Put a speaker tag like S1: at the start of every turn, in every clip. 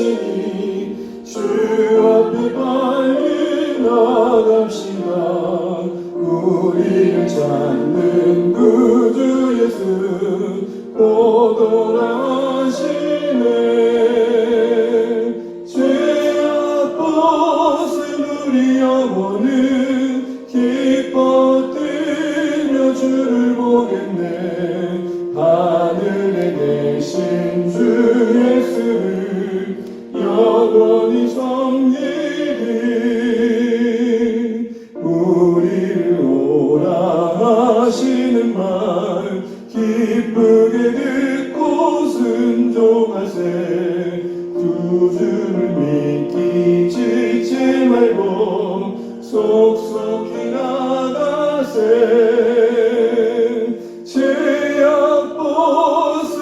S1: 계시니 주 앞에 빨리 나갑시다. 우리를 찾는 구주 예수 곧 돌아오시네. 죄악 벗은 우리 영혼은 기뻐 뛰며 주를 보겠네. 하늘에 계신 주 예수를 영원히 섬기리. 우리를 오라 하시는 말 기쁘게 듣고 순종하세. 주 주를 믿기 지지 말고 속속히 나가세. 죄악 벗은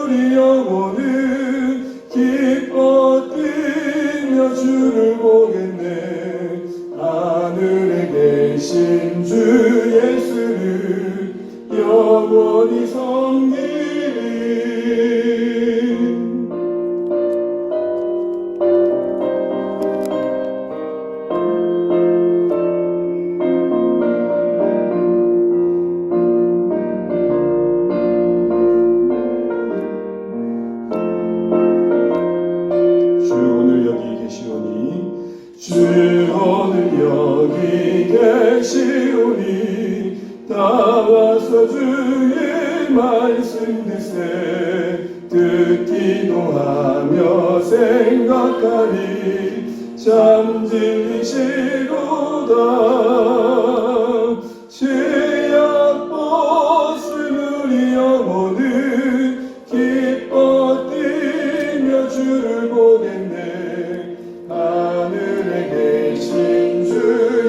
S1: 우리 영혼은 기뻐 뛰며 주를 보겠네. 하늘에 계신 주 예수를 영원히 섬기리. 주 오늘 여기 계시오니 주 오늘 여기 계시오니 나와서 주의 말씀 듣기도 하며 생각하니 참 진리시로다. 죄악 벗은 우리 영혼은 기뻐 뛰며 주를 보겠네. 하늘에 계신 주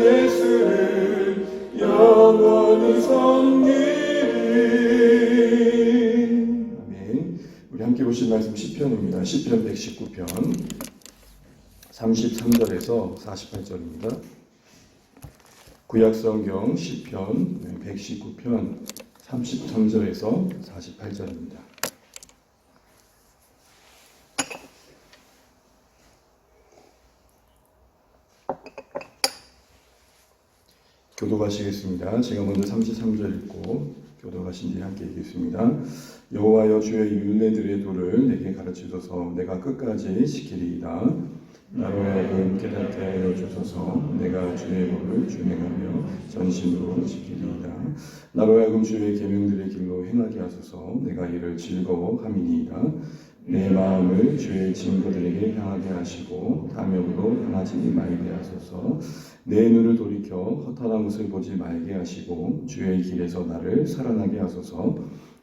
S1: 예수를 영원히 섬기리. 아멘. 우리 함께 보실 말씀 시편입니다. 시편 119편 33절에서 48절입니다. 구약성경 시편 119편 33절에서 48절입니다. 교독하시겠습니다. 제가 먼저 33절 읽고 교독하신 뒤에 함께 읽겠습니다. 여호와여 주의 율례들의 도를 내게 가르치소서. 내가 끝까지 지키리이다. 나로 하여금 깨닫게 하여 주소서. 내가 주의 법을 준행하며 전심으로 지키리이다. 나로 하여금 주의 계명들의 길로 행하게 하소서. 내가 이를 즐거워함이니이다. 내 마음을 주의 증거들에게 향하게 하시고 탐욕으로 향하지 말게 하소서. 내 눈을 돌이켜 허탈한 것을 보지 말게 하시고 주의 길에서 나를 살아나게 하소서.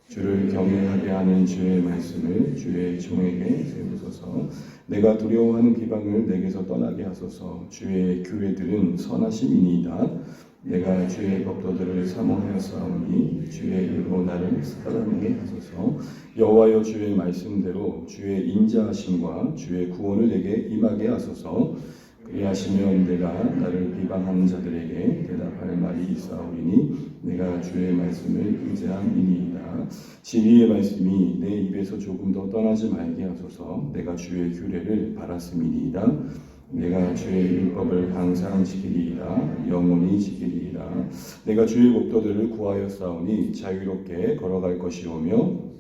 S1: 주를 경외하게 하는 주의 말씀을 주의 종에게 세우소서. 내가 두려워하는 비방을 내게서 떠나게 하소서. 주의 규례들은 선하심이니이다. 내가 주의 법도들을 사모하였사오니 주의 일로 나를 살아나게 하소서. 여호와여 주의 말씀대로 주의 인자하심과 주의 구원을 내게 임하게 하소서. 그리하시면 내가 나를 비방하는 자들에게 대답할 말이 있사오리니 내가 주의 말씀을 의지함이니이다. 진리의 말씀이 내 입에서 조금 더 떠나지 말게 하소서. 내가 주의 규례를 바랐음이니이다. 내가 주의 율법을 항상 지키리이다. 영원히 지키리이다. 내가 주의 법도들을 구하였사오니 자유롭게 걸어갈 것이오며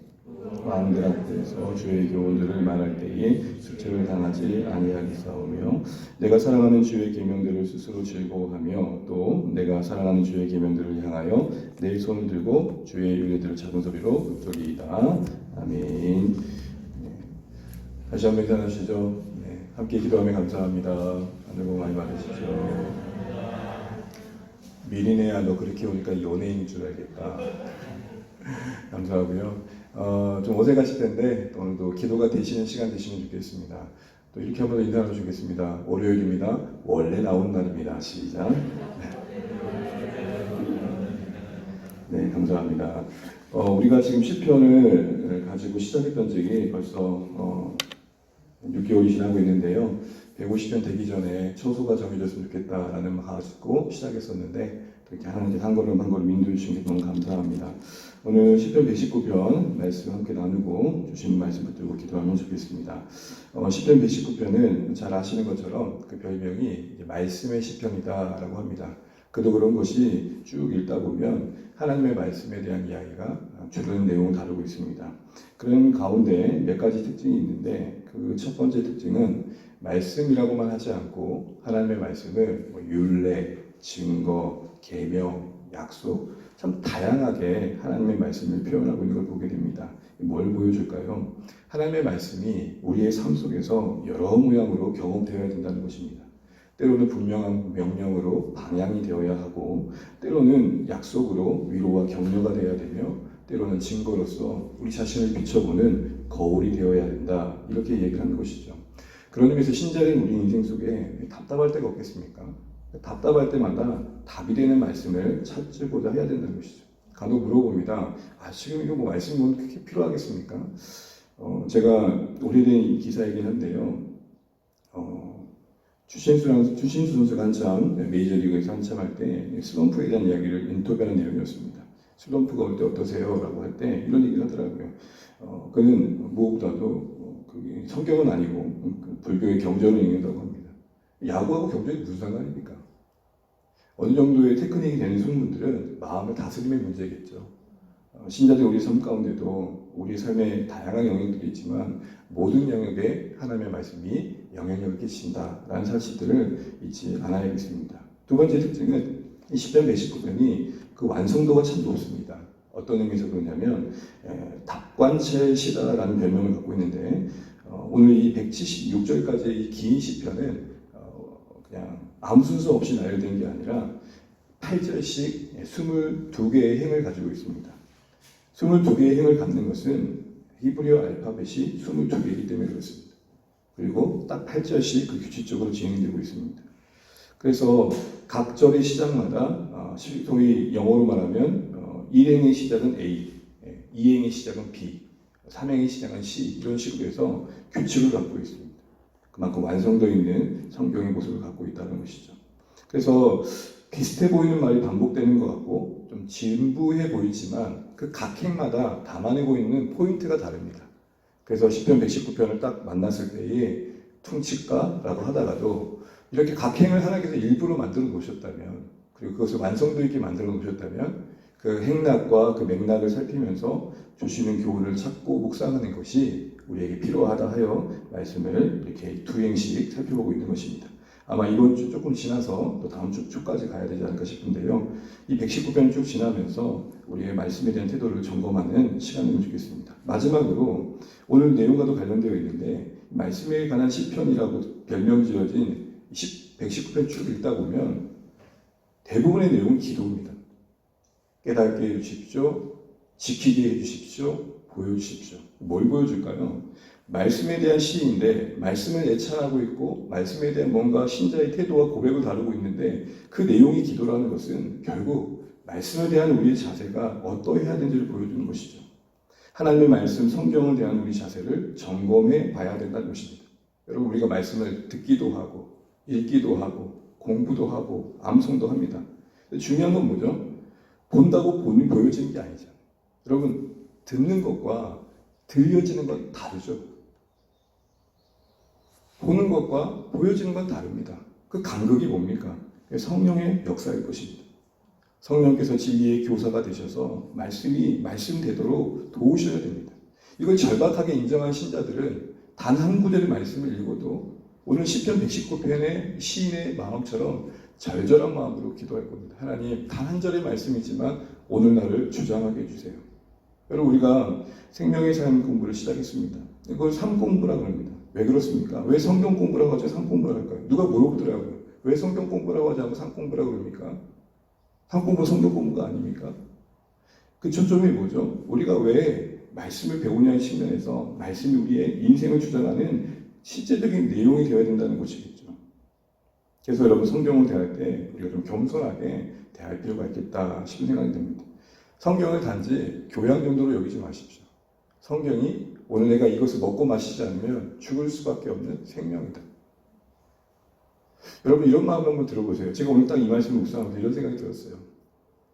S1: 왕들 앞에서 주의 교훈들을 말할 때에 수치를 당하지 아니하겠사오며 내가 사랑하는 주의 계명들을 스스로 즐거워하며 또 내가 사랑하는 주의 계명들을 향하여 내 손을 들고 주의 율례들을 작은 소리로 읊조리이다. 아멘. 다시 한번 인사하시죠. 함께 기도하며 감사합니다. 하늘 복 많이 받으시죠. 미리네야 너 그렇게 오니까 연예인인 줄 알겠다. 감사하고요. 좀 어색하실 텐데 오늘도 기도가 되시는 시간 되시면 좋겠습니다. 또 이렇게 한번 인사를 주겠습니다. 월요일입니다. 원래 나오는 날입니다. 시작. 네, 감사합니다. 우리가 지금 시편을 가지고 시작했던 적이 벌써 6개월이 지나고 있는데요. 150편 되기 전에 처소가 정해졌으면 좋겠다라는 마음을 가지고 시작했었는데 그렇게 하나님께 한 걸음 한 걸음 인도해 주신 게 너무 감사합니다. 오늘 시편 119편 말씀 함께 나누고 주신 말씀 붙들고 기도하면 좋겠습니다. 시편 119편은 잘 아시는 것처럼 그 별명이 말씀의 시편이다라고 합니다. 그도 그런 것이 쭉 읽다 보면 하나님의 말씀에 대한 이야기가 주는 내용을 다루고 있습니다. 그런 가운데 몇 가지 특징이 있는데 그 첫 번째 특징은 말씀이라고만 하지 않고 하나님의 말씀을 율례, 증거, 계명, 약속 참 다양하게 하나님의 말씀을 표현하고 있는 걸 보게 됩니다. 뭘 보여줄까요? 하나님의 말씀이 우리의 삶 속에서 여러 모양으로 경험되어야 된다는 것입니다. 때로는 분명한 명령으로 방향이 되어야 하고 때로는 약속으로 위로와 격려가 되어야 되며 때로는 증거로서 우리 자신을 비춰보는 거울이 되어야 된다. 이렇게 얘기를 하는 것이죠. 그런 의미에서 신자된 우리 인생 속에 답답할 때가 없겠습니까? 답답할 때마다 답이 되는 말씀을 찾고자 해야 된다는 것이죠. 간혹 물어봅니다. 지금 이거 말씀이 뭐 그렇게 필요하겠습니까? 제가 오래된 기사이긴 한데요. 추신수 선수가 한참 메이저리그에서 한참 할 때 슬럼프에 대한 이야기를 인터뷰하는 내용이었습니다. 슬럼프가 올 때 어떠세요? 라고 할 때 이런 얘기를 하더라고요. 그는 무엇보다도 성경은 아니고 불교의 경전을 읽는다고 합니다. 야구하고 경전이 무슨 상관입니까? 어느 정도의 테크닉이 되는 분들은 마음을 다스림의 문제겠죠. 신자들 우리 삶 가운데도 우리 삶에 다양한 영역들이 있지만 모든 영역에 하나님의 말씀이 영향력을 끼친다라는 사실들을 잊지 않아야겠습니다. 두 번째 특징은 이 시편 119편이 그 완성도가 참 높습니다. 어떤 의미에서 그러냐면 답관체 시다라는 별명을 갖고 있는데 오늘 이 176절까지의 이 긴 시편은 그냥 아무 순서 없이 나열된 게 아니라 8절씩 22개의 행을 가지고 있습니다. 22개의 행을 갖는 것은 히브리어 알파벳이 22개이기 때문에 그렇습니다. 그리고 딱 8절씩 그 규칙적으로 진행되고 있습니다. 그래서 각 절의 시작마다 소위 영어로 말하면 1행의 시작은 A, 2행의 시작은 B, 3행의 시작은 C 이런 식으로 해서 규칙을 갖고 있습니다. 그만큼 완성도 있는 성경의 모습을 갖고 있다는 것이죠. 그래서 비슷해 보이는 말이 반복되는 것 같고 좀 진부해 보이지만 그 각 행마다 담아내고 있는 포인트가 다릅니다. 그래서 시편 119편을 딱 만났을 때에 퉁칠까라고 하다가도 이렇게 각 행을 하나님께서 일부러 만들어 놓으셨다면 그리고 그것을 완성도 있게 만들어 놓으셨다면 그 행락과 그 맥락을 살피면서 주시는 교훈을 찾고 묵상하는 것이 우리에게 필요하다 하여 말씀을 이렇게 두 행씩 살펴보고 있는 것입니다. 아마 이번 주 조금 지나서 또 다음 주까지 가야 되지 않을까 싶은데요. 이 119편 쭉 지나면서 우리의 말씀에 대한 태도를 점검하는 시간이면 좋겠습니다. 마지막으로 오늘 내용과도 관련되어 있는데 말씀에 관한 시편이라고 별명 지어진 119편 쭉 읽다 보면 대부분의 내용은 기도입니다. 깨닫게 해주십시오. 지키게 해주십시오. 보여주십시오. 뭘 보여줄까요? 말씀에 대한 시인데 말씀을 예찬하고 있고 말씀에 대한 뭔가 신자의 태도와 고백을 다루고 있는데 그 내용이 기도라는 것은 결국 말씀에 대한 우리의 자세가 어떠해야 되는지를 보여주는 것이죠. 하나님의 말씀, 성경에 대한 우리 자세를 점검해 봐야 된다는 것입니다. 여러분 우리가 말씀을 듣기도 하고 읽기도 하고 공부도 하고 암송도 합니다. 중요한 건 뭐죠? 본다고 보여지는 게 아니잖아요. 여러분 듣는 것과 들려지는 건 다르죠. 보는 것과 보여지는 건 다릅니다. 그 간극이 뭡니까? 성령의 역사일 것입니다. 성령께서 진리의 교사가 되셔서 말씀이 말씀되도록 도우셔야 됩니다. 이걸 절박하게 인정한 신자들은 단 한 구절의 말씀을 읽어도 오늘 시편 119편의 시인의 마음처럼 절절한 마음으로 기도할 겁니다. 하나님 단 한 절의 말씀이지만 오늘 나를 주장하게 해주세요. 여러분 우리가 생명의 삶 공부를 시작했습니다. 이걸 삶 공부라고 합니다. 왜 그렇습니까? 왜 성경 공부라고 하지 삶 공부라고 할까요? 누가 물어보더라고요. 왜 성경 공부라고 하지 않고 삶 공부라고 그럽니까? 삶 공부 성경 공부가 아닙니까? 그 초점이 뭐죠? 우리가 왜 말씀을 배우냐는 측면에서 말씀이 우리의 인생을 주장하는 실제적인 내용이 되어야 된다는 것이겠죠. 그래서 여러분 성경을 대할 때 우리가 좀 겸손하게 대할 필요가 있겠다 싶은 생각이 듭니다. 성경을 단지 교양 정도로 여기지 마십시오. 성경이 오늘 내가 이것을 먹고 마시지 않으면 죽을 수밖에 없는 생명이다. 여러분 이런 마음 한번 들어보세요. 제가 오늘 딱 이 말씀을 묵상하면서 이런 생각이 들었어요.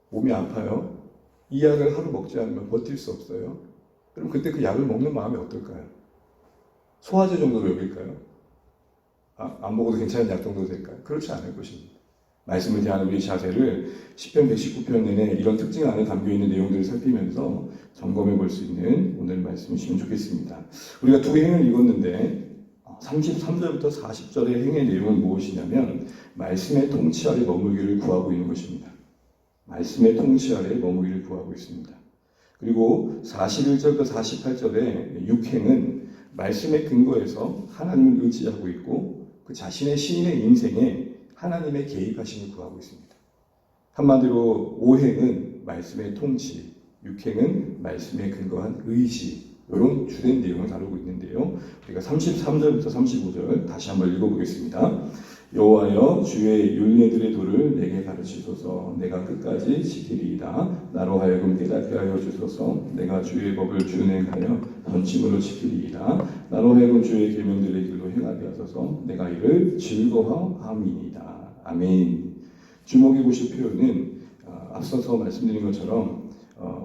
S1: 몸이 아파요. 이 약을 하루 먹지 않으면 버틸 수 없어요. 그럼 그때 그 약을 먹는 마음이 어떨까요? 소화제 정도로 여길까요? 안 먹어도 괜찮은 약 정도 될까요? 그렇지 않을 것입니다. 말씀을 대하는 우리의 자세를 10편 119편 내내 이런 특징 안에 담겨있는 내용들을 살피면서 점검해 볼 수 있는 오늘 말씀이시면 좋겠습니다. 우리가 두 행을 읽었는데 33절부터 40절의 행의 내용은 무엇이냐면 말씀의 통치 아래 머물기를 구하고 있는 것입니다. 말씀의 통치 아래 머물기를 구하고 있습니다. 그리고 41절부터 48절의 6행은 말씀의 근거에서 하나님을 의지하고 있고 그 자신의 시인의 인생에 하나님의 개입하심을 구하고 있습니다. 한마디로 5행은 말씀의 통치, 6행은 말씀에 근거한 의지, 이런 주된 내용을 다루고 있는데요. 우리가 33절부터 35절 다시 한번 읽어보겠습니다. 여호와여 주의 율례들의 도를 내게 가르치소서. 내가 끝까지 지키리이다. 나로 하여금 깨닫게 하여 주소서. 내가 주의 법을 준행하여 전심으로 지키리이다. 나로 하여금 주의 계명들의 길로 행하게 하소서. 내가 이를 즐거워함이니이다. 아멘. 주목해 보실 표현은 앞서서 말씀드린 것처럼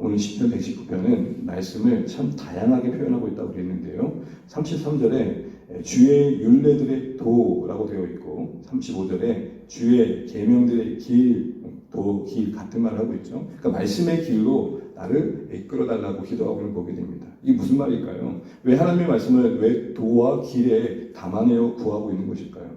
S1: 오늘 10편 119편은 말씀을 참 다양하게 표현하고 있다고 그랬는데요. 33절에 주의 율례들의 도라고 되어 있고 35절에 주의 계명들의 길, 길 같은 말을 하고 있죠. 그러니까 말씀의 길로 나를 이끌어달라고 기도하고는 보게 됩니다. 이게 무슨 말일까요? 왜 하나님의 말씀을 왜 도와 길에 담아내어 구하고 있는 것일까요?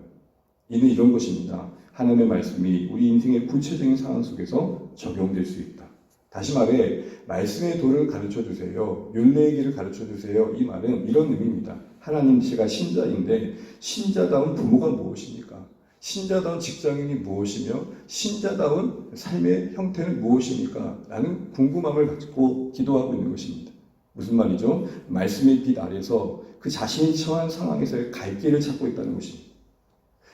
S1: 이는 이런 것입니다. 하나님의 말씀이 우리 인생의 구체적인 상황 속에서 적용될 수 있다. 다시 말해 말씀의 도를 가르쳐주세요. 율례의 길을 가르쳐주세요. 이 말은 이런 의미입니다. 하나님, 제가 신자인데 신자다운 부모가 무엇입니까? 신자다운 직장인이 무엇이며 신자다운 삶의 형태는 무엇입니까? 라는 궁금함을 갖고 기도하고 있는 것입니다. 무슨 말이죠? 말씀의 빛 아래서 그 자신이 처한 상황에서의 갈 길을 찾고 있다는 것입니다.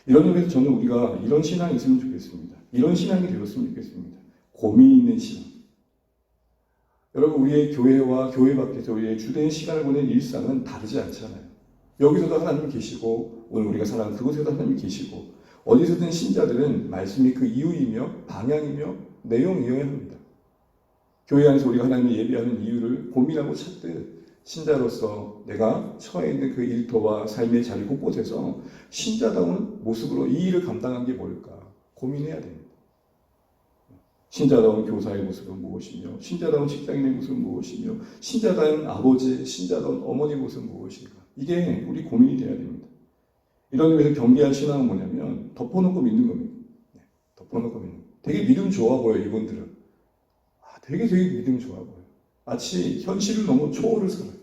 S1: 이런 의미에서 저는 우리가 이런 신앙이 있으면 좋겠습니다. 이런 신앙이 되었으면 좋겠습니다. 고민 있는 신앙. 여러분, 우리의 교회와 교회 밖에서 우리의 주된 시간을 보낸 일상은 다르지 않잖아요. 여기서도 하나님이 계시고 오늘 우리가 살아가는 그곳에도 하나님이 계시고 어디서든 신자들은 말씀이 그 이유이며 방향이며 내용이어야 합니다. 교회 안에서 우리가 하나님을 예배하는 이유를 고민하고 찾듯 신자로서 내가 처해 있는 그 일터와 삶의 자리 곳곳에서 신자다운 모습으로 이 일을 감당한 게 뭘까 고민해야 됩니다. 신자다운 교사의 모습은 무엇이며 신자다운 직장인의 모습은 무엇이며 신자다운 아버지, 신자다운 어머니의 모습은 무엇인가. 이게 우리 고민이 돼야 됩니다. 이런 의미에서 경계한 신앙은 뭐냐면 덮어놓고 믿는 겁니다. 덮어놓고 믿는 겁니다. 되게 믿음 좋아 보여요. 이분들은. 되게 믿음 좋아 보여요. 마치 현실을 너무 초월을 살아요.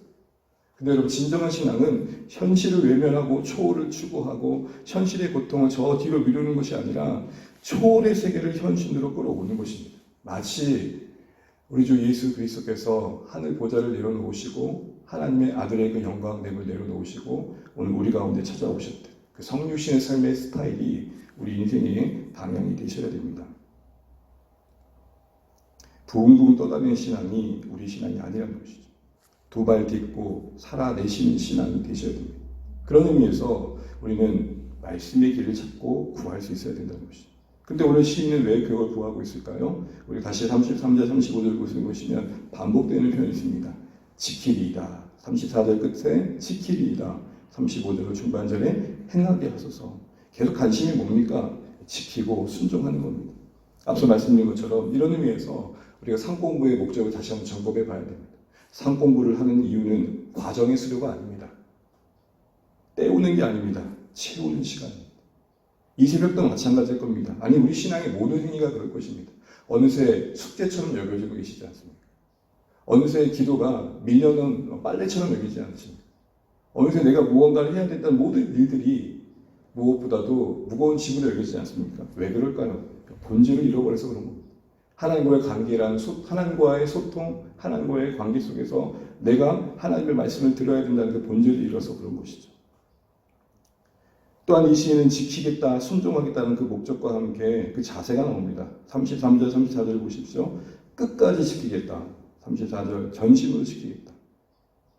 S1: 근데 여러분, 진정한 신앙은 현실을 외면하고 초월을 추구하고 현실의 고통을 저 뒤로 미루는 것이 아니라 초월의 세계를 현실로 끌어오는 것입니다. 마치 우리 주 예수 그리스도께서 하늘 보좌를 내려놓으시고 하나님의 아들의 그 영광됨을 내려놓으시고 오늘 우리 가운데 찾아오셨대. 그 성육신의 삶의 스타일이 우리 인생의 방향이 되셔야 됩니다. 붕붕 떠다니는 신앙이 우리 신앙이 아니라는 것이죠. 두 발 딛고 살아내시는 신앙이 되셔야 됩니다. 그런 의미에서 우리는 말씀의 길을 찾고 구할 수 있어야 된다는 것이죠. 근데 오늘 시인은 왜 그걸 구하고 있을까요? 우리 다시 33절, 35절 보시면 반복되는 표현이 있습니다. 지키리이다. 34절 끝에 지키리이다. 35절 중반절에 행하게 하소서. 계속 관심이 뭡니까? 지키고 순종하는 겁니다. 앞서 말씀드린 것처럼 이런 의미에서 우리가 상공부의 목적을 다시 한번 점검해 봐야 됩니다. 상공부를 하는 이유는 과정의 수료가 아닙니다. 때우는 게 아닙니다. 채우는 시간입니다. 이 새벽도 마찬가지일 겁니다. 아니, 우리 신앙의 모든 행위가 그럴 것입니다. 어느새 숙제처럼 여겨지고 계시지 않습니까? 어느새 기도가 밀려놓은 빨래처럼 여기지 않습니까? 어느새 내가 무언가를 해야 된다는 모든 일들이 무엇보다도 무거운 짐으로 여기지 않습니까? 왜 그럴까요? 본질을 잃어버려서 그런 겁니다. 하나님과의 관계란 하나님과의 소통, 하나님과의 관계 속에서 내가 하나님의 말씀을 들어야 된다는 그 본질을 잃어서 그런 것이죠. 또한 이 시인은 지키겠다, 순종하겠다는 그 목적과 함께 그 자세가 나옵니다. 33절, 34절 보십시오. 끝까지 지키겠다. 34절, 전심으로 지키겠다.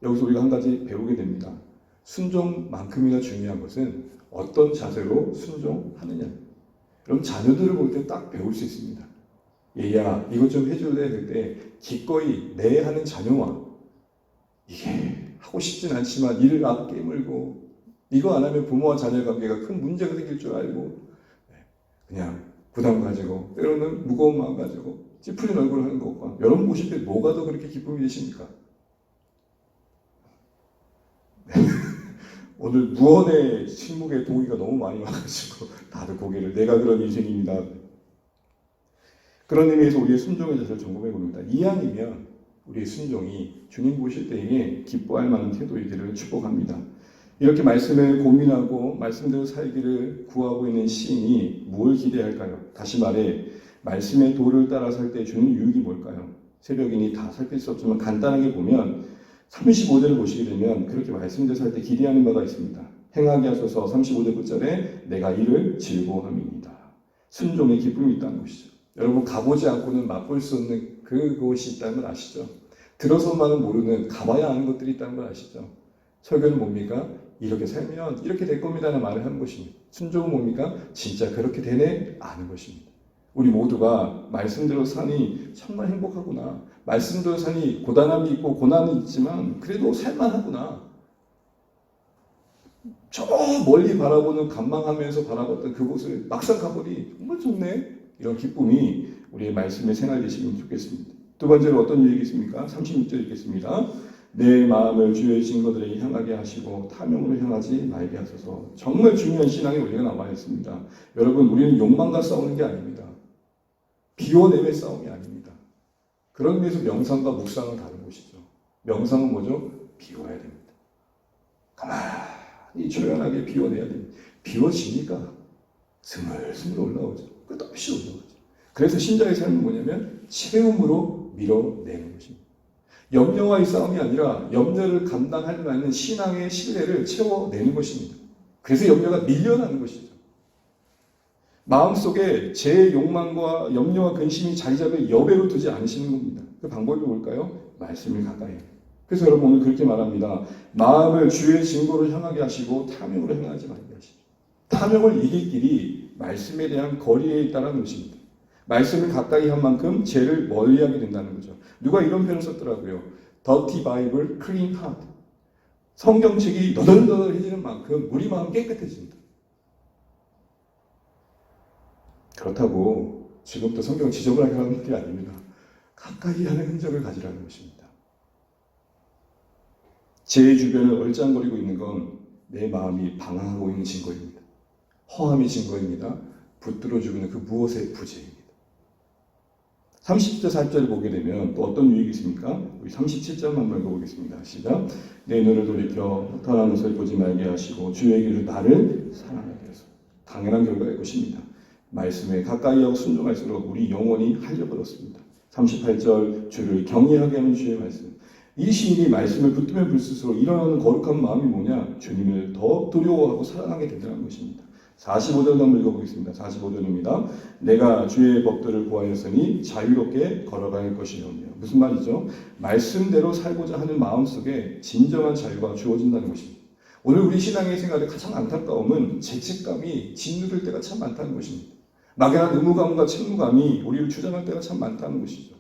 S1: 여기서 우리가 한 가지 배우게 됩니다. 순종만큼이나 중요한 것은 어떤 자세로 순종하느냐. 여러분, 자녀들을 볼 때 딱 배울 수 있습니다. 얘야 이것 좀 해줄래? 그때 기꺼이 네 하는 자녀와 이게 하고 싶진 않지만 이를 막 깨물고 이거 안 하면 부모와 자녀 관계가 큰 문제가 생길 줄 알고 그냥 부담 가지고 때로는 무거운 마음 가지고 찌푸린 얼굴을 하는 것과 여러분 보실 때 뭐가 더 그렇게 기쁨이 되십니까? 오늘 무언의 침묵의 동의가 너무 많이 와가지고 다들 고개를 내가 그런 인생입니다. 그런 의미에서 우리의 순종의 자세를 점검해 봅니다. 이왕이면 우리의 순종이 주님 보실 때에 기뻐할 만한 태도이기를 축복합니다. 이렇게 말씀을 고민하고 말씀대로 살기를 구하고 있는 시인이 뭘 기대할까요? 다시 말해 말씀의 도를 따라 살 때 주는 유익이 뭘까요? 새벽이니 다 살필 수 없지만 간단하게 보면 35절을 보시게 되면 그렇게 말씀대로 살 때 기대하는 바가 있습니다. 행하게 하소서 35절 끝절에 내가 이를 즐거워함입니다. 순종의 기쁨이 있다는 것이죠. 여러분 가보지 않고는 맛볼 수 없는 그곳이 있다는 걸 아시죠? 들어서만은 모르는 가봐야 아는 것들이 있다는 걸 아시죠? 설교는 뭡니까? 이렇게 살면 이렇게 될 겁니다라는 말을 하는 것입니다. 순종은 뭡니까? 진짜 그렇게 되네? 아는 것입니다. 우리 모두가 말씀대로 사니 정말 행복하구나. 말씀대로 사니 고단함이 있고 고난이 있지만 그래도 살만하구나. 저 멀리 바라보는 간망하면서 바라봤던 그곳을 막상 가보니 정말 좋네. 이런 기쁨이 우리의 말씀의 생활 되시면 좋겠습니다. 두 번째로 어떤 유익이 있습니까? 36절 읽겠습니다. 내 마음을 주의 증거들에게 향하게 하시고 탐욕으로 향하지 말게 하소서. 정말 중요한 신앙의 원리가 나와 있습니다. 여러분 우리는 욕망과 싸우는 게 아닙니다. 비워내의 싸움이 아닙니다. 그런 의미에서 명상과 묵상은 다른 것이죠. 명상은 뭐죠? 비워야 됩니다. 가만히 조용하게 비워내야 됩니다. 비워지니까 스물스물 올라오죠. 끝없이 올라오죠. 그래서 신자의 삶은 뭐냐면 체험으로 밀어내는 것입니다. 염려와의 싸움이 아니라 염려를 감당할 수 있는 신앙의 신뢰를 채워내는 것입니다. 그래서 염려가 밀려나는 것이죠. 마음속에 제 욕망과 염려와 근심이 자리 잡을 여배로 두지 않으시는 겁니다. 그 방법이 뭘까요? 말씀을 가까이. 그래서 여러분 오늘 그렇게 말합니다. 마음을 주의 증거로 향하게 하시고 탐욕으로 향하지 말게 하시죠. 탐욕을 이길 길이 말씀에 대한 거리에 있다는 것입니다. 말씀을 가까이 한 만큼 죄를 멀리하게 된다는 거죠. 누가 이런 표현을 썼더라고요. Dirty Bible, clean heart. 성경책이 너덜너덜해지는 만큼 우리 마음 깨끗해진다. 그렇다고 지금부터 성경을 지저분하게 하는 게 아닙니다. 가까이 하는 흔적을 가지라는 것입니다. 제 주변을 얼짱거리고 있는 건 내 마음이 방황하고 있는 증거입니다. 허함의 증거입니다. 붙들어 주는 그 무엇의 부재입니다. 30절 40절을 보게 되면 또 어떤 유익이 있습니까? 우리 37절 한번 읽어보겠습니다. 시작. 내 눈을 돌이켜 허탄한 것을 보지 말게 하시고 주의 길을 나를 사랑하게 하소서. 당연한 결과일 것입니다. 말씀에 가까이 하고 순종할수록 우리 영혼이 활력을 얻습니다. 38절 주를 경외하게 하는 주의 말씀. 이 시인이 말씀을 붙들면 붙을수록 일어나는 거룩한 마음이 뭐냐? 주님을 더 두려워하고 사랑하게 된다는 것입니다. 45절 한번 읽어보겠습니다. 45절입니다. 내가 주의 법들을 구하였으니 자유롭게 걸어갈 것이오며. 무슨 말이죠? 말씀대로 살고자 하는 마음속에 진정한 자유가 주어진다는 것입니다. 오늘 우리 신앙의 생활에 가장 안타까움은 죄책감이 짓누를 때가 참 많다는 것입니다. 막연한 의무감과 책무감이 우리를 주장할 때가 참 많다는 것이죠.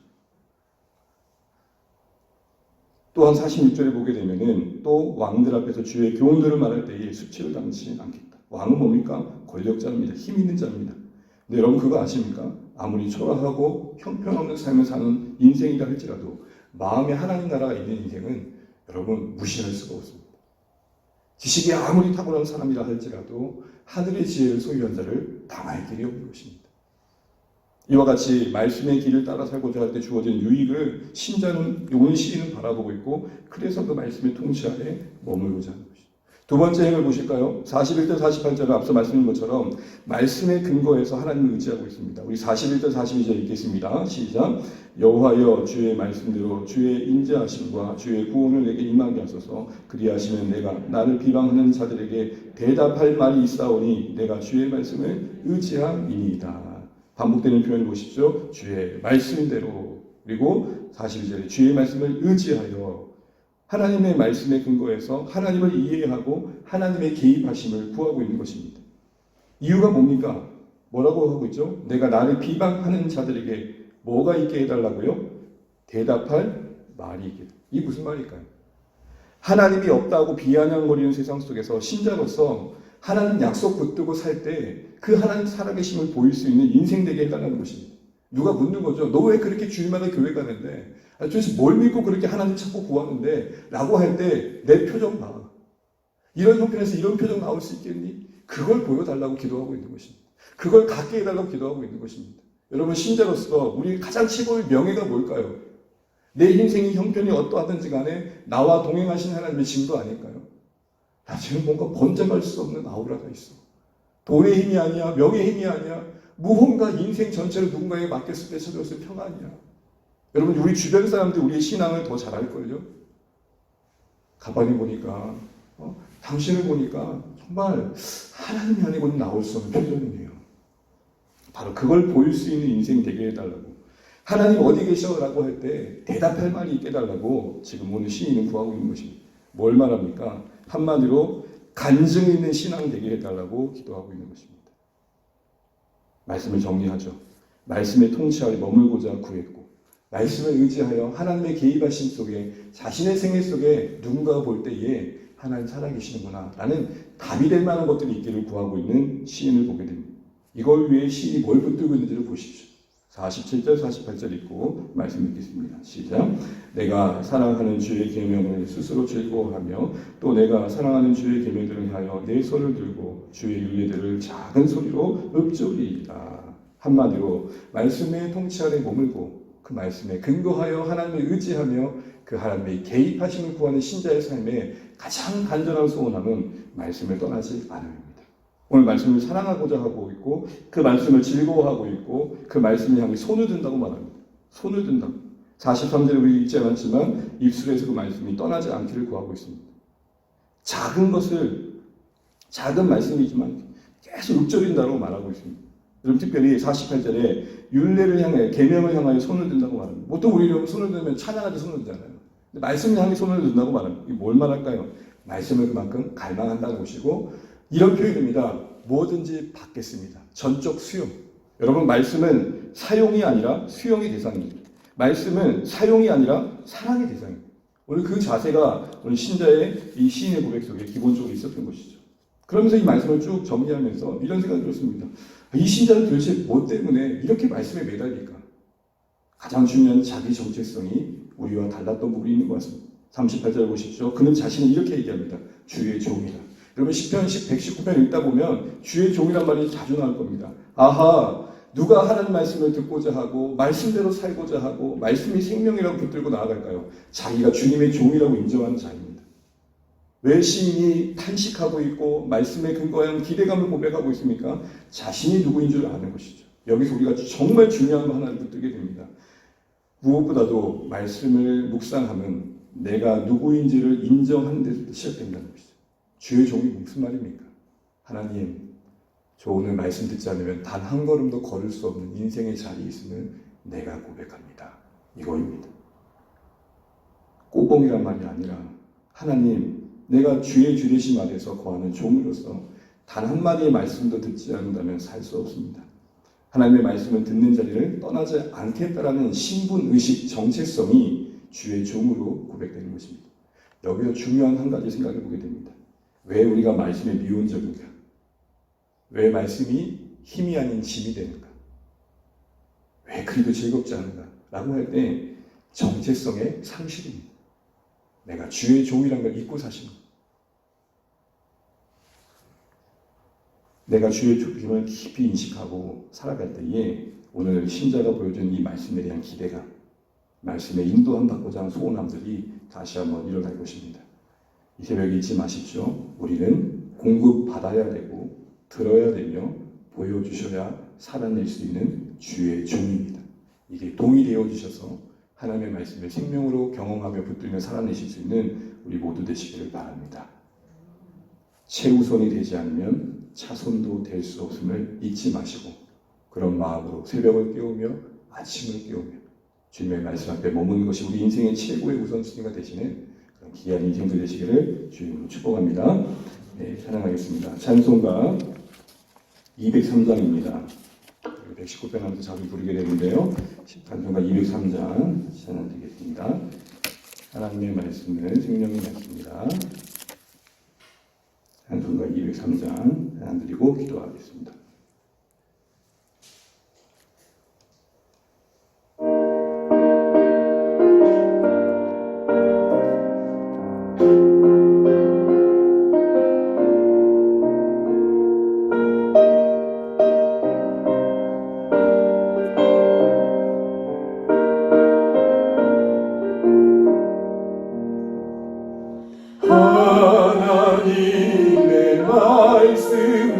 S1: 또한 46절에 보게 되면은 또 왕들 앞에서 주의 교훈들을 말할 때에 수치를 당치 않겠다. 왕은 뭡니까? 권력자입니다. 힘 있는 자입니다. 근데 여러분 그거 아십니까? 아무리 초라하고 형편없는 삶을 사는 인생이라 할지라도 마음에 하나님 나라가 있는 인생은 여러분 무시할 수가 없습니다. 지식이 아무리 탁월한 사람이라 할지라도 하늘의 지혜를 소유한 자를 당할 길이 없는 것입니다. 이와 같이 말씀의 길을 따라 살고자 할 때 주어진 유익을 신자는 오늘 시인은 바라보고 있고 그래서 그 말씀의 통치 아래 머물고자 하는 것입니다. 두 번째 행을 보실까요? 41절 48절은 앞서 말씀드린 것처럼 말씀의 근거에서 하나님을 의지하고 있습니다. 우리 41절 42절 읽겠습니다. 시작. 여호와여 주의 말씀대로 주의 인자하심과 주의 구원을 내게 임하게 하소서. 그리하시면 내가 나를 비방하는 자들에게 대답할 말이 있사오니 내가 주의 말씀을 의지함이니이다. 반복되는 표현을 보십시오. 주의 말씀대로. 그리고 42절에 주의 말씀을 의지하여 하나님의 말씀에 근거해서 하나님을 이해하고 하나님의 개입하심을 구하고 있는 것입니다. 이유가 뭡니까? 뭐라고 하고 있죠? 내가 나를 비방하는 자들에게 뭐가 있게 해달라고요? 대답할 말이 있게. 이게 무슨 말일까요? 하나님이 없다고 비아냥거리는 세상 속에서 신자로서 하나님 약속 붙들고 살 때 그 하나님 살아계심을 보일 수 있는 인생 되게 해달라는 것입니다. 누가 묻는 거죠. 너 왜 그렇게 주일마다 교회 가는데? 도대체 뭘 믿고 그렇게 하나님 찾고 구하는데? 라고 할 때 내 표정 봐. 이런 형편에서 이런 표정 나올 수 있겠니? 그걸 보여달라고 기도하고 있는 것입니다. 그걸 갖게 해달라고 기도하고 있는 것입니다. 여러분 신자로서 우리 가장 최고의 명예가 뭘까요? 내 인생의 형편이 어떠하든지 간에 나와 동행하신 하나님의 증거 아닐까요? 나 지금 뭔가 번쩍할 수 없는 아우라가 있어. 돈의 힘이 아니야. 명예의 힘이 아니야. 무언가 인생 전체를 누군가에게 맡겼을 때 찾아왔을 평안이야. 여러분 우리 주변 사람들 우리의 신앙을 더 잘 알걸요? 가만히 보니까 당신을 보니까 정말 하나님이 아니고는 나올 수 없는 표정이네요. 바로 그걸 보일 수 있는 인생 되게 해달라고. 하나님 어디 계셔? 라고 할 때 대답할 말이 있게 해달라고 지금 오늘 시인은 구하고 있는 것입니다. 뭘 말합니까? 한마디로 간증 있는 신앙 되게 해달라고 기도하고 있는 것입니다. 말씀을 정리하죠. 말씀의 통치 아래 머물고자 구했고 말씀을 의지하여 하나님의 개입하심 속에 자신의 생애 속에 누군가가 볼 때에 하나님 살아계시는구나 라는 답이 될 만한 것들이 있기를 구하고 있는 시인을 보게 됩니다. 이걸 위해 시인이 뭘 붙들고 있는지를 보십시오. 47절 48절 읽고 말씀 읽겠습니다. 시작. 내가 사랑하는 주의 계명을 스스로 즐거워하며 또 내가 사랑하는 주의 계명들을 하여 내 손을 들고 주의 율례들을 작은 소리로 읊조리이다. 한마디로 말씀의 통치 아래 머물고 그 말씀에 근거하여 하나님을 의지하며 그 하나님의 개입하심을 구하는 신자의 삶에 가장 간절한 소원함은 말씀을 떠나지 않음입니다. 오늘 말씀을 사랑하고자 하고 있고 그 말씀을 즐거워하고 있고 그 말씀을 향해 손을 든다고 말합니다. 손을 든다고. 43절에 우리 읽지 않았지만 입술에서 그 말씀이 떠나지 않기를 구하고 있습니다. 작은 것을 작은 말씀이지만 계속 읊조린다고 말하고 있습니다. 여러분 특별히 48절에 율례를 향해 계명을 향하여 손을 든다고 말합니다. 보통 우리는 손을 들면 찬양할 때 손을 들잖아요. 근데 말씀을 향해 손을 든다고 말합니다. 이게 뭘 말할까요? 말씀을 그만큼 갈망한다는 것이고 이런 표현입니다. 뭐든지 받겠습니다. 전적 수용. 여러분 말씀은 사용이 아니라 수용의 대상입니다. 말씀은 사용이 아니라 사랑의 대상입니다. 오늘 그 자세가 오늘 신자의 이 시인의 고백 속에 기본적으로 있었던 것이죠. 그러면서 이 말씀을 쭉 정리하면서 이런 생각이 들었습니다. 이 신자는 도대체 뭐 때문에 이렇게 말씀에 매달릴까? 가장 중요한 자기 정체성이 우리와 달랐던 부분이 있는 것 같습니다. 38절 보십시오. 그는 자신을 이렇게 얘기합니다. 주의 종이라. 여러분 시편 119편 읽다 보면 주의 종이란 말이 자주 나올 겁니다. 아하, 누가 하나님 말씀을 듣고자 하고 말씀대로 살고자 하고 말씀이 생명이라고 붙들고 나아갈까요? 자기가 주님의 종이라고 인정하는 자입니다. 왜 시인이 탄식하고 있고 말씀에 근거한 기대감을 고백하고 있습니까? 자신이 누구인 줄 아는 것이죠. 여기서 우리가 정말 중요한 거 하나를 붙들게 됩니다. 무엇보다도 말씀을 묵상하면 내가 누구인지를 인정하는 데서 시작된다는 것이죠. 주의 종이 무슨 말입니까? 하나님, 저 오늘 말씀 듣지 않으면 단 한 걸음도 걸을 수 없는 인생의 자리에 있으면 내가 고백합니다. 이거입니다. 꼬봉이란 말이 아니라 하나님, 내가 주의 주되심 아래서 거하는 종으로서 단 한마디의 말씀도 듣지 않는다면 살 수 없습니다. 하나님의 말씀을 듣는 자리를 떠나지 않겠다라는 신분의식 정체성이 주의 종으로 고백되는 것입니다. 여기서 중요한 한 가지 생각해 보게 됩니다. 왜 우리가 말씀에 미온적인가? 왜 말씀이 힘이 아닌 짐이 되는가? 왜 그리도 즐겁지 않은가? 라고 할 때 정체성의 상실입니다. 내가 주의 종이라는 걸 잊고 사시는 것. 내가 주의 종임을 깊이 인식하고 살아갈 때에 오늘 신자가 보여준 이 말씀에 대한 기대감, 말씀에 인도함 받고자 하는 소원함들이 다시 한번 일어날 것입니다. 이 새벽에 잊지 마십시오. 우리는 공급받아야 되고 들어야 되며 보여주셔야 살아낼 수 있는 주의 종입니다. 이게 동일되어 주셔서 하나님의 말씀을 생명으로 경험하며 붙들며 살아내실 수 있는 우리 모두 되시기를 바랍니다. 최우선이 되지 않으면 차선도 될 수 없음을 잊지 마시고 그런 마음으로 새벽을 깨우며 아침을 깨우며 주님의 말씀 앞에 머무는 것이 우리 인생의 최고의 우선순위가 되시는 그런 귀한 인생들 되시기를 주님으로 축복합니다. 네, 찬양하겠습니다. 찬송가 203장입니다. 119편 하면서 자주 부르게 되는데요. 단편가 203장 시작하면 되겠습니다. 하나님의 말씀은 생명의 말씀입니다. 단편가 203장 하나 드리고 기도하겠습니다. 하나님의 말씀은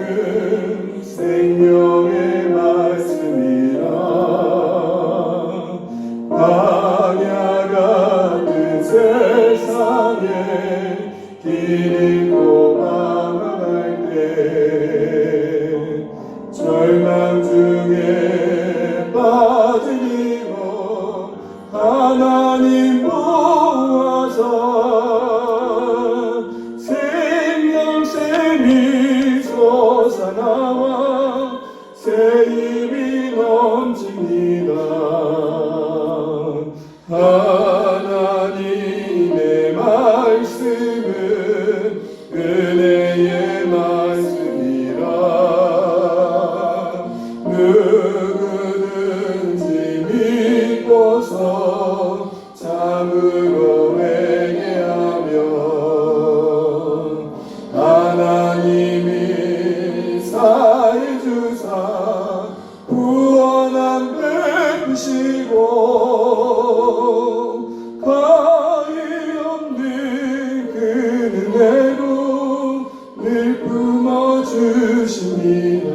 S1: 생명의 말씀이라 광야 같은 세상에 길 잃고 망할 때 절망 중에 빠진 이모 하나님 보아서 생명샘이 솟아나와 새 힘이 넘칩니다. 하나님의 말씀은 은혜의 말씀이라 누구든지 믿고서 참으로 회개하며 하나님이 사해 주사 구원함 베푸시고 가히 없는 그 은혜로 늘 품어주십니다.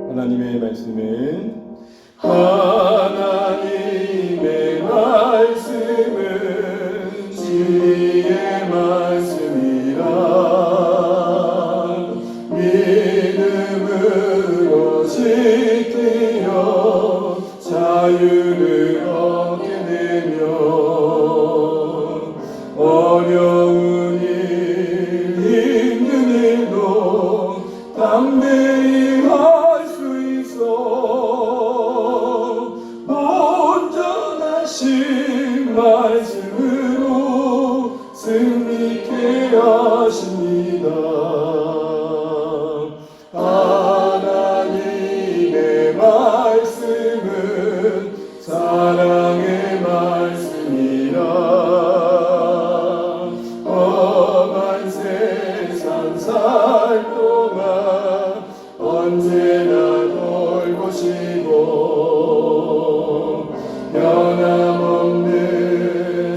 S1: 하나님의 말씀은 진리의 말씀이라 믿음으로 지키려 자유를 얻게 되며 어려운 일 힘든 일도 담대히 할 수 있어 온전하신 말씀으로 승리케 하십니다. 하나님의 말씀은 사랑의 말씀이라 험한 세상 살 동안 언제나 돌보시고 변함없는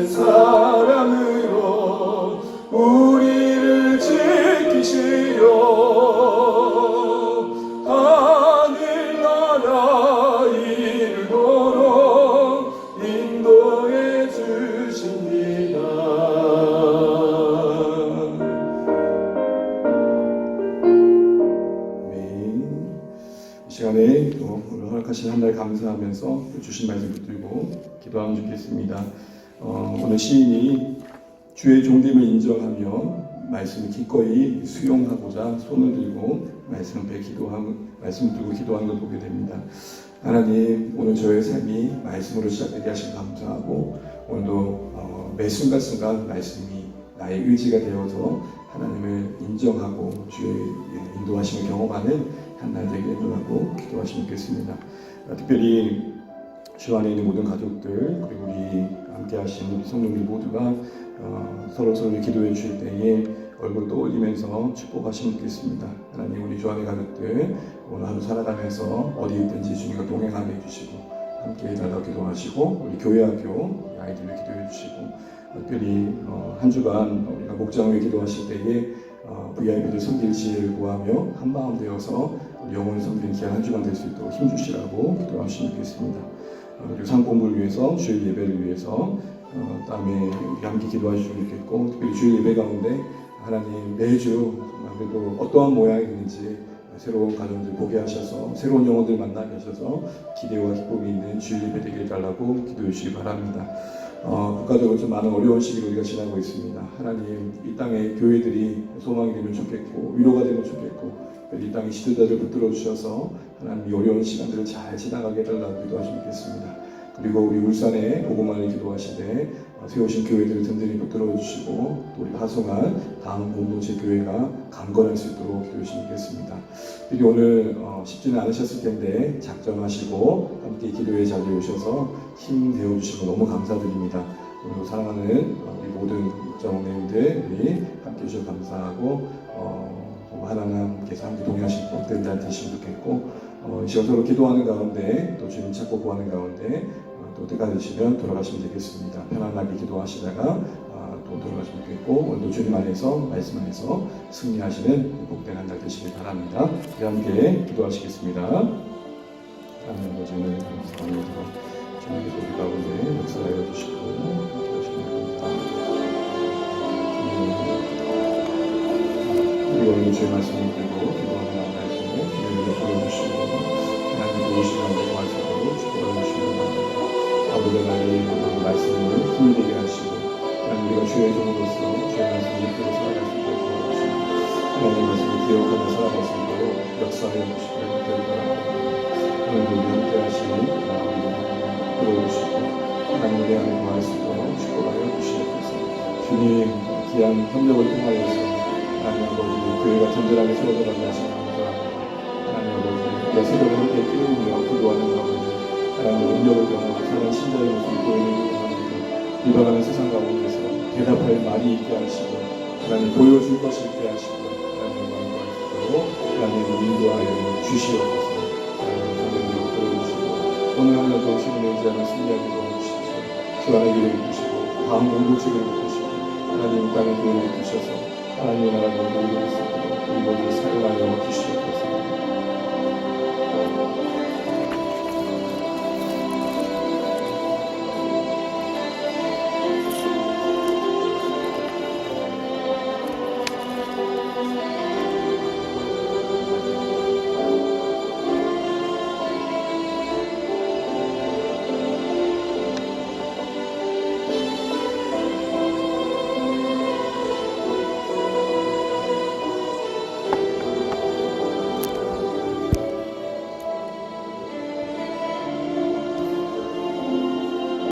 S1: 사랑으로 우리를 지키시려 하늘나라 이르도록 인도해 주십니다. 이 시간에 또 오늘 허락하신 한 달 감사하면서 주신 말씀 붙들고 기도하면 좋겠습니다. 오늘 시인이 주의 종됨을 인정하며 말씀을 기꺼이 수용하고자 손을 들고 말씀 들고 기도하는 걸 보게 됩니다. 하나님, 오늘 저의 삶이 말씀으로 시작되게 하신 감사하고 오늘도 매 순간순간 말씀이 나의 의지가 되어서 하나님을 인정하고 주의 인도하심을 경험하는 한 날 되기를 원하고 기도하시면 좋겠습니다. 특별히 주 안에 있는 모든 가족들 그리고 우리 함께 하신 우리 성도들 모두가 서로 기도해 주실 때에 얼굴을 떠올리면서 축복하시면 좋겠습니다. 하나님, 우리 주 안의 가족들 오늘 하루 살아가면서 어디 있든지 주님과 동행하게 해주시고 함께 해달라고 기도하시고 우리 교회학교 아이들을 기도해 주시고 특별히 한 주간 우리가 목장을 기도하실 때에 VIP들 섬길 지혜를 구하며 한마음 되어서 영혼을 섬기는 귀한 한 주간 될 수 있도록 힘주시라고 기도하시면 좋겠습니다. 그리고 상 공부를 위해서 주일 예배를 위해서 다음에 우리 함께 기도하시면 좋겠고 특별히 주일 예배 가운데 하나님 매주 정말 그리고 어떠한 모양이든지 새로운 가정들 보게 하셔서 새로운 영혼들 만나게 하셔서 기대와 기쁨이 있는 주일 예배 되길 달라고 기도해 주시기 바랍니다. 국가적으로 좀 많은 어려운 시기를 우리가 지나고 있습니다. 하나님, 이 땅의 교회들이 소망이 되면 좋겠고 위로가 되면 좋겠고 이 땅의 지도자를 붙들어 주셔서 하나님 이 어려운 시간들을 잘 지나가게 해달라고 기도하시면 좋겠습니다. 그리고 우리 울산에 복음만을 기도하시되 세우신 교회들을 든든히 붙들어 주시고 또 우리 파송한 다음 공동체 교회가 강건할 수 있도록 기도해 주시면 좋겠습니다. 특히 오늘 쉽지는 않으셨을 텐데 작정하시고 함께 기도의 자리에 오셔서 힘 되어 주시고 너무 감사드립니다. 오늘 사랑하는 우리 모든 국장님들 우리 함께 해주셔서 감사하고 하나님께서 함께 동행하실 복된 날 되시면 좋겠고 이 시간 서로 기도하는 가운데 또 주님 찾고 구하는 가운데 또 때가 되시면 돌아가시면 되겠습니다. 편안하게 기도하시다가 또 돌아가시면 되겠고 오늘도 주님 안에서 말씀 안에서 승리하시는 복된 한 날 되시길 바랍니다. 함께 기도하시겠습니다. 하나님 아버지는 감사합니다. 주님께서 우리 가운데 역사하여 주시고 기도하시면 감사합니다. 우리 오늘 주의 말씀을 들고 기도하는 나라에서 주님을 불러주시고 하나님 도우시는 말씀으로 축복하여 주시기 바랍니다. 아버지 하나님 말씀을 힘이 되게 하시고 하나님 우리가 주의 종으로서 주의 말씀을 믿고 살아갈 수 있도록 도와주시고 하나님 말씀을 기억하며 살아갈 수 있도록 역사하여 주시기 바랍니다. 하나님 우리 함께 하시니 끌어주시고 하나님 우리 안에 구할 수 있도록 축복하여 주시옵소서. 주님 귀한 협력을 통하여서 하나님 아버지 교회가 든든하게 세워져가게 하시는 감사합니다. 하나님 아버지 우리가 세도를 함께 끼우며 기도하는 가운데 하나님 능력을 경험하고 사는 신자의 모습을 보이는 가운데 비방하는 세상 가운데서 대답할 말이 있게 하시고 하나님 보여줄 것이 있게 하시고 하나님 만족하시고 하나님 인도하여 주시옵소서. 하나님 성령으로 끌어주시고 오늘 하나도 주님의 의지하는 승리하게 도와주십시오. 주안의 길을 이끄시고 다음 공동체를 이끄시고 하나님 땅의 교회를 이끄셔서 하나님의 나라를 이루실 수 있도록 우리 모두 사용하여 주시옵소서.